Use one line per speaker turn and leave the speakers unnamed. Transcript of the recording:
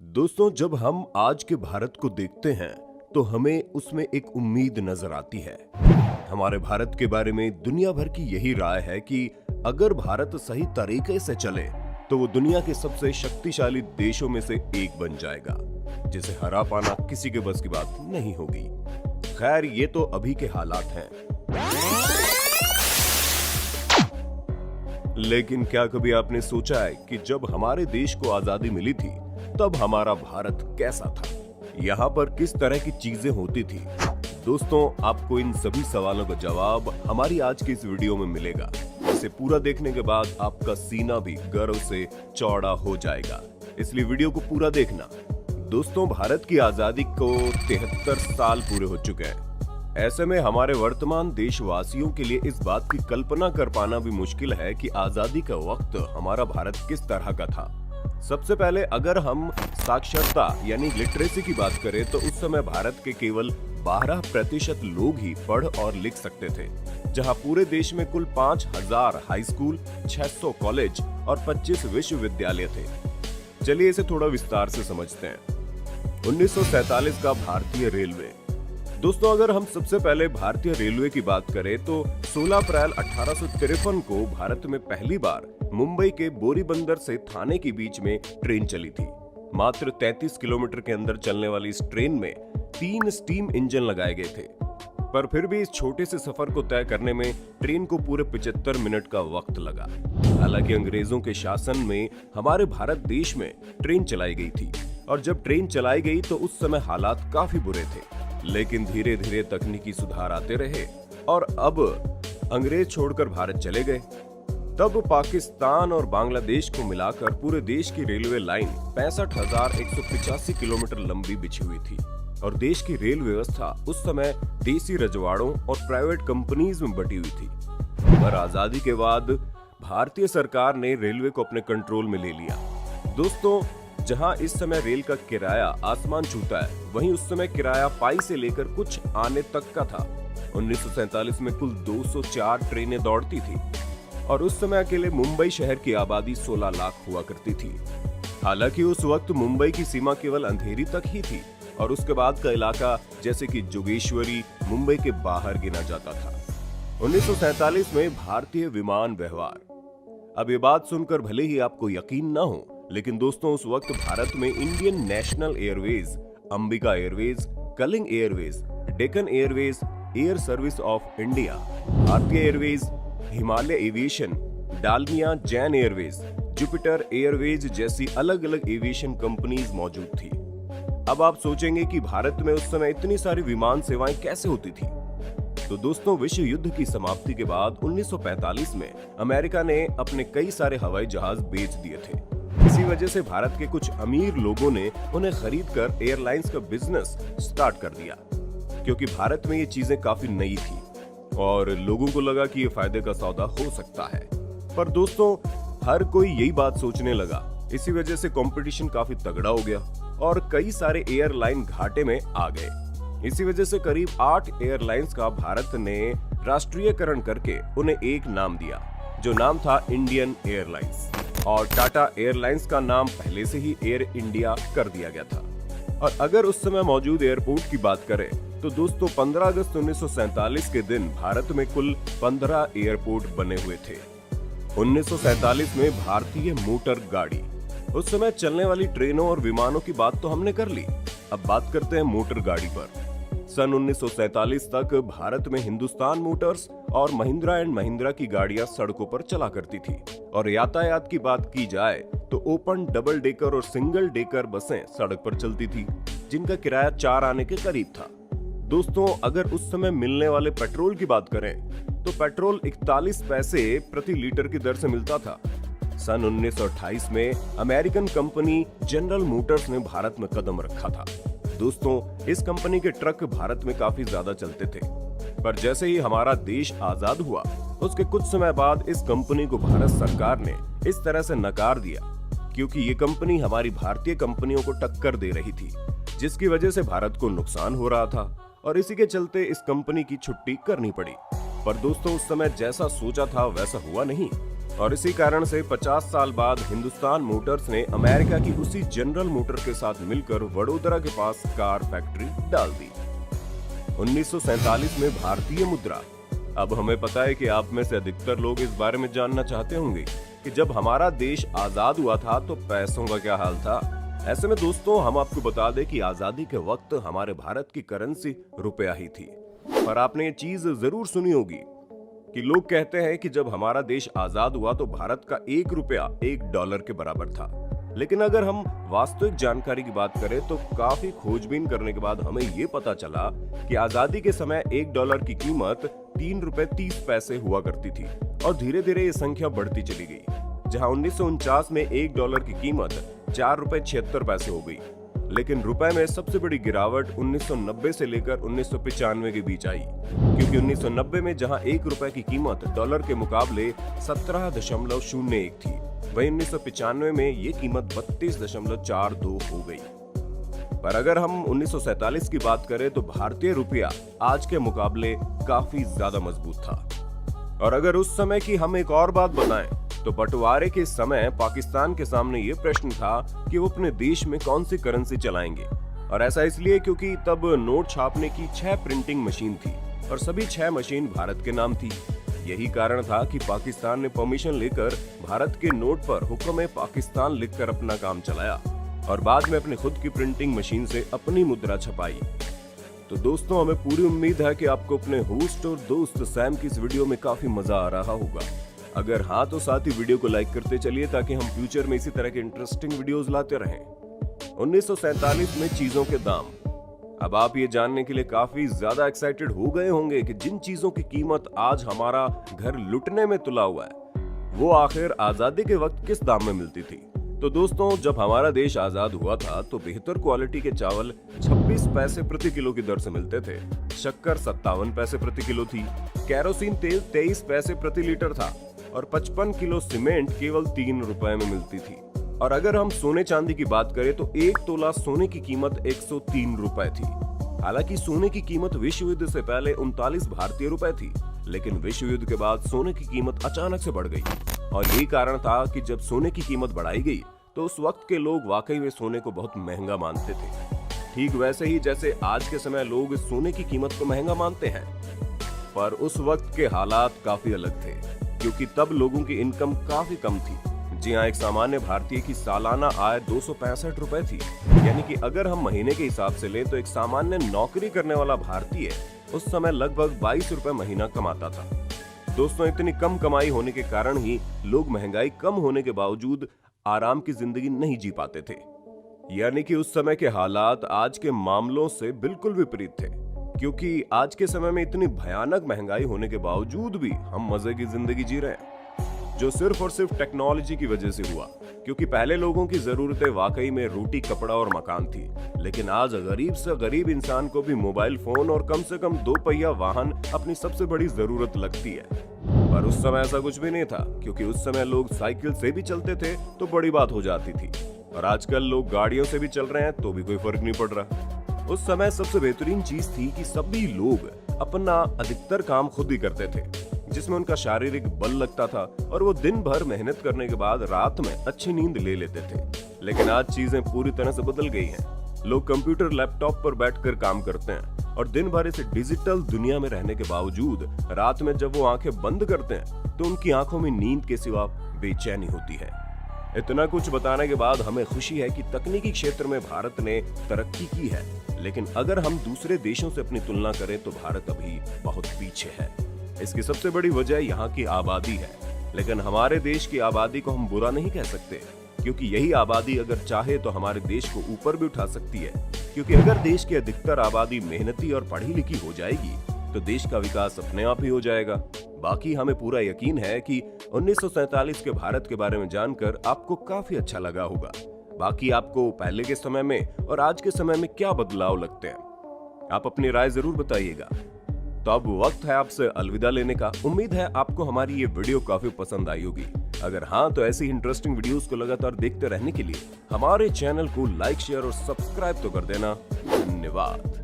दोस्तों, जब हम आज के भारत को देखते हैं तो हमें उसमें एक उम्मीद नजर आती है। हमारे भारत के बारे में दुनिया भर की यही राय है कि अगर भारत सही तरीके से चले तो वो दुनिया के सबसे शक्तिशाली देशों में से एक बन जाएगा, जिसे हरा पाना किसी के बस की बात नहीं होगी। खैर, ये तो अभी के हालात हैं, लेकिन क्या कभी आपने सोचा है कि जब हमारे देश को आजादी मिली थी तब हमारा भारत कैसा था, यहाँ पर किस तरह की चीजें होती थी? दोस्तों, आपको इन सभी सवालों का जवाब हमारी आज की इस वीडियो में मिलेगा। इसे पूरा देखने के बाद आपका सीना भी गर्व से चौड़ा हो जाएगा, इसलिए वीडियो को पूरा देखना। दोस्तों, भारत की आजादी को 73 साल पूरे हो चुके हैं। ऐसे में हमारे वर्तमान देशवासियों के लिए इस बात की कल्पना कर पाना भी मुश्किल है कि आजादी का वक्त हमारा भारत किस तरह का था। सबसे पहले अगर हम साक्षरता यानी लिटरेसी की बात करें तो उस समय भारत के केवल 12% लोग ही पढ़ और लिख सकते थे, जहां पूरे देश में कुल 5000 हाई स्कूल, 600 कॉलेज और 25 विश्वविद्यालय थे। चलिए इसे थोड़ा विस्तार से समझते हैं। 1947 का भारतीय रेलवे। दोस्तों, अगर हम सबसे पहले भारतीय रेलवे की बात करें तो 16 अप्रैल 1853 को भारत में पहली बार मुंबई के बोरीबंदर से थाने के बीच में ट्रेन चली थी। मात्र 33 किलोमीटर के अंदर चलने वाली इस ट्रेन में 3 स्टीम इंजन लगाए गए थे, पर फिर भी इस छोटे से सफर को तय करने में ट्रेन को पूरे 75 मिनट का वक्त लगा। हालांकि अंग्रेजों के शासन में हमारे भारत देश में ट्रेन चलाई गई थी, और जब ट्रेन चलाई गई तो उस समय हालात काफी बुरे थे, लेकिन धीरे धीरे तकनीकी सुधार आते रहे और अब अंग्रेज छोड़कर भारत चले गए। तब पाकिस्तान और बांग्लादेश को मिलाकर पूरे देश की रेलवे लाइन 65,185 किलोमीटर लंबी बिछी हुई थी, और देश की रेल व्यवस्था उस समय देसी रजवाड़ों और प्राइवेट कंपनीज में बटी हुई थी। पर आजादी के बाद भारतीय सरकार ने रेलवे को अपने कंट्रोल में ले लिया। दोस्तों, जहां इस समय रेल का किराया आसमान छूता है, वहीं उस समय किराया पाई से लेकर कुछ आने तक का था। 1947 में कुल 204 ट्रेनें दौड़ती थी, और उस समय अकेले मुंबई शहर की आबादी 16 लाख हुआ करती थी। हालांकि उस वक्त मुंबई की सीमा केवल अंधेरी तक ही थी, और उसके बाद का इलाका जैसे कि जोगेश्वरी मुंबई के बाहर गिना जाता था। 1947 में भारतीय विमान व्यवहार। अब ये बात सुनकर भले ही आपको यकीन ना हो, लेकिन दोस्तों, उस वक्त भारत में Indian National Airways, Ambika Airways, Kalinga Airways, Deccan Airways, Air Service of India, Bharatiya Airways, Himalaya Aviation, Dalmia Jain Airways, Jupiter Airways जैसी अलग अलग एविएशन कंपनीज मौजूद थी। अब आप सोचेंगे कि भारत में उस समय इतनी सारी विमान सेवाएं कैसे होती थी? तो दोस्तों, विश्व युद्ध की समाप्ति के बाद 1945 में अमेरिका ने अपने कई सारे हवाई जहाज बेच दिए थे। इसी वजह से भारत के कुछ अमीर लोगों ने उन्हें खरीदकर एयरलाइंस का बिजनेस स्टार्ट कर दिया, क्योंकि भारत में ये चीजें काफी नई थी और लोगों को लगा कि ये फायदे का सौदा हो सकता है। पर दोस्तों, हर कोई यही बात सोचने लगा। इसी वजह से कंपटीशन काफी तगड़ा हो गया और कई सारे एयरलाइन घाटे में आ गए। इसी वजह से करीब 8 एयरलाइंस का भारत ने राष्ट्रीयकरण करके उन्हें एक नाम दिया, जो नाम था इंडियन एयरलाइंस, और टाटा एयरलाइंस का नाम पहले से ही एयर इंडिया कर दिया गया था। और अगर उस समय मौजूद एयरपोर्ट की बात करें तो दोस्तों, 15 अगस्त 1947 के दिन भारत में कुल 15 एयरपोर्ट बने हुए थे। 1947 में भारतीय मोटर गाड़ी। उस समय चलने वाली ट्रेनों और विमानों की बात तो हमने कर ली, अब बात करते हैं मोटर गाड़ी पर। सन 1947 तक भारत में हिंदुस्तान मोटर्स और महिंद्रा एंड महिंद्रा की गाड़ियां सड़कों पर चला करती थी, और यातायात की बात की जाए तो ओपन, डबल डेकर और सिंगल डेकर बसें सड़क पर चलती थी, जिनका किराया 4 आने के करीब था। दोस्तों, अगर उस समय मिलने वाले पेट्रोल की बात करें तो पेट्रोल 41 पैसे प्रति लीटर की दर से मिलता था। सन 1928 में अमेरिकन कंपनी जनरल मोटर्स ने भारत में कदम रखा था। दोस्तों, इस कंपनी के ट्रक भारत में काफी ज्यादा चलते थे, पर जैसे ही हमारा देश आजाद हुआ उसके कुछ समय बाद इस कंपनी को भारत सरकार ने इस तरह से नकार दिया, क्योंकि ये कंपनी हमारी भारतीय कंपनियों को टक्कर दे रही थी, जिसकी वजह से भारत को नुकसान हो रहा था, और इसी के चलते इस कंपनी की छुट्टी करनी पड़ी। पर दोस्तों, उस समय जैसा सोचा था वैसा हुआ नहीं। और इसी कारण से 50 साल बाद हिंदुस्तान मोटर्स ने अमेरिका की उसी जनरल मोटर के साथ मिलकर वडोदरा के पास कार फैक्ट्री डाल दी। 1947 में भारतीय मुद्रा। अब हमें पता है कि आप में से अधिकतर लोग इस बारे में जानना चाहते होंगे कि जब हमारा देश आजाद हुआ था तो पैसों का क्या हाल था। ऐसे में दोस्तों हम आपको बता दें कि आजादी के वक्त हमारे भारत की करेंसी रुपया ही थी। पर आपने ये चीज जरूर सुनी होगी कि लोग कहते हैं कि जब हमारा देश आजाद हुआ तो भारत का 1 रुपया $1 के बराबर था। लेकिन अगर हम वास्तविक जानकारी की बात करें तो काफी खोजबीन करने के बाद हमें ये पता चला कि आजादी के समय $1 की कीमत $3.30 हुआ करती थी और धीरे धीरे ये संख्या बढ़ती चली गई, जहां 1949 में $1 की कीमत $4.76 हो गई। लेकिन रुपए में सबसे बड़ी गिरावट 1990 से लेकर 1995 के बीच आई, क्योंकि 1990 में जहां 1 रुपए की कीमत डॉलर के मुकाबले 17.01 थी, वहीं 1995 में ये कीमत 32.42 हो गई। पर अगर हम 1947 की बात करें तो भारतीय रुपया आज के मुकाबले काफी ज्यादा मजबूत था। और अगर उस समय की हम एक और बात बताएं तो बंटवारे के समय पाकिस्तान के सामने ये प्रश्न था कि वो अपने देश में कौन सी करेंसी चलाएंगे। और ऐसा इसलिए क्योंकि तब नोट छापने की 6 प्रिंटिंग मशीन थी और सभी 6 मशीन भारत के नाम थी। यही कारण था कि पाकिस्तान ने परमिशन लेकर भारत के नोट पर हुक्म पाकिस्तान लिखकर अपना काम चलाया और बाद में अपनी खुद की प्रिंटिंग मशीन से अपनी मुद्रा छपाई। तो दोस्तों हमें पूरी उम्मीद है कि आपको अपने होस्ट और दोस्त सैम की इस वीडियो में काफी मजा आ रहा होगा। अगर हाँ तो साथ ही वीडियो को लाइक करते चलिए ताकि हम फ्यूचर में इसी तरह के इंटरेस्टिंग वीडियोस लाते रहें। 1947 में चीजों के दाम। अब आप ये जानने के लिए काफी ज्यादा एक्साइटेड हो गए होंगे कि जिन चीजों की कीमत आज हमारा घर लुटने में तुला हुआ है वो आखिर आजादी के वक्त किस दाम में मिलती थी। तो दोस्तों जब हमारा देश आजाद हुआ था तो बेहतर क्वालिटी के चावल 26 पैसे प्रति किलो की दर से मिलते थे, शक्कर 57 पैसे प्रति किलो थी, केरोसिन तेल 23 पैसे प्रति लीटर था और 55 किलो सीमेंट केवल 3 रुपए में मिलती थी। और अगर हम सोने चांदी की बात करें तो 1 तोला सोने की कीमत 103 रुपए थी। हालांकि सोने की कीमत विश्व युद्ध से पहले 39 भारतीय रुपए थी, लेकिन विश्व युद्ध के बाद सोने की कीमत अचानक से बढ़ गई और यही कारण था कि जब सोने की कीमत बढ़ाई गई तो उस वक्त के लोग वाकई में सोने को बहुत महंगा मानते थे। ठीक वैसे ही जैसे आज के समय लोग सोने की कीमत को महंगा मानते हैं, पर उस वक्त के हालात काफी अलग थे क्योंकि तब लोगों की इनकम काफी कम थी। जी हाँ, एक सामान्य भारतीय की सालाना आय 265 रुपए थी, यानी कि अगर हम महीने के हिसाब से लें तो एक सामान्य नौकरी करने वाला भारतीय उस समय लगभग 22 रुपए महीना कमाता था। दोस्तों इतनी कम कमाई होने के कारण ही लोग महंगाई कम होने के बावजूद आराम की जिंदगी नहीं जी पाते थे। यानी कि उस समय के हालात आज के मामलों से बिल्कुल विपरीत थे, क्योंकि आज के समय में इतनी भयानक महंगाई होने के बावजूद भी हम मजे की जिंदगी जी रहे हैं, जो सिर्फ और सिर्फ टेक्नोलॉजी की वजह से हुआ। क्योंकि पहले लोगों की जरूरतें वाकई में रोटी, कपड़ा और मकान थी, लेकिन आज गरीब से गरीब इंसान को भी मोबाइल फोन और कम से कम 2 पहिया वाहन अपनी सबसे बड़ी जरूरत लगती है। पर उस समय ऐसा कुछ भी नहीं था, क्योंकि उस समय लोग साइकिल से भी चलते थे तो बड़ी बात हो जाती थी, और आजकल लोग गाड़ियों से भी चल रहे हैं तो भी कोई फर्क नहीं पड़ रहा। उस समय सबसे बेहतरीन चीज थी कि सभी लोग अपना अधिकतर काम खुद ही करते थे, जिसमें उनका शारीरिक बल लगता था और वो दिन भर मेहनत करने के बाद रात में अच्छी नींद ले लेते थे। लेकिन आज चीजें पूरी तरह से बदल गई हैं। लोग कंप्यूटर, लैपटॉप पर बैठकर काम करते हैं और दिन भर इस डिजिटल दुनिया में रहने के बावजूद रात में जब वो आंखें बंद करते हैं तो उनकी आंखों में नींद के सिवा बेचैनी होती है। इतना कुछ बताने के बाद हमें खुशी है कि तकनीकी क्षेत्र में भारत ने तरक्की की है, लेकिन अगर हम दूसरे देशों से अपनी तुलना करें तो भारत अभी बहुत पीछे है। इसकी सबसे बड़ी वजह यहाँ की आबादी है, लेकिन हमारे देश की आबादी को हम बुरा नहीं कह सकते, क्योंकि यही आबादी अगर चाहे तो हमारे देश को ऊपर भी उठा सकती है। क्योंकि अगर देश की अधिकतर आबादी मेहनती और पढ़ी लिखी हो जाएगी तो देश का विकास अपने आप ही हो जाएगा। बाकी हमें पूरा यकीन है कि 1947 के भारत के बारे में जानकर आपको काफी अच्छा लगा होगा। बाकी आपको पहले के समय में और आज के समय में क्या बदलाव लगते हैं, आप अपनी राय जरूर बताइएगा। तो अब वक्त है आपसे अलविदा लेने का। उम्मीद है आपको हमारी ये वीडियो काफी पसंद आई होगी। अगर हाँ तो ऐसी इंटरेस्टिंग वीडियोस को लगातार देखते रहने के लिए हमारे चैनल को लाइक, शेयर और सब्सक्राइब तो कर देना। धन्यवाद।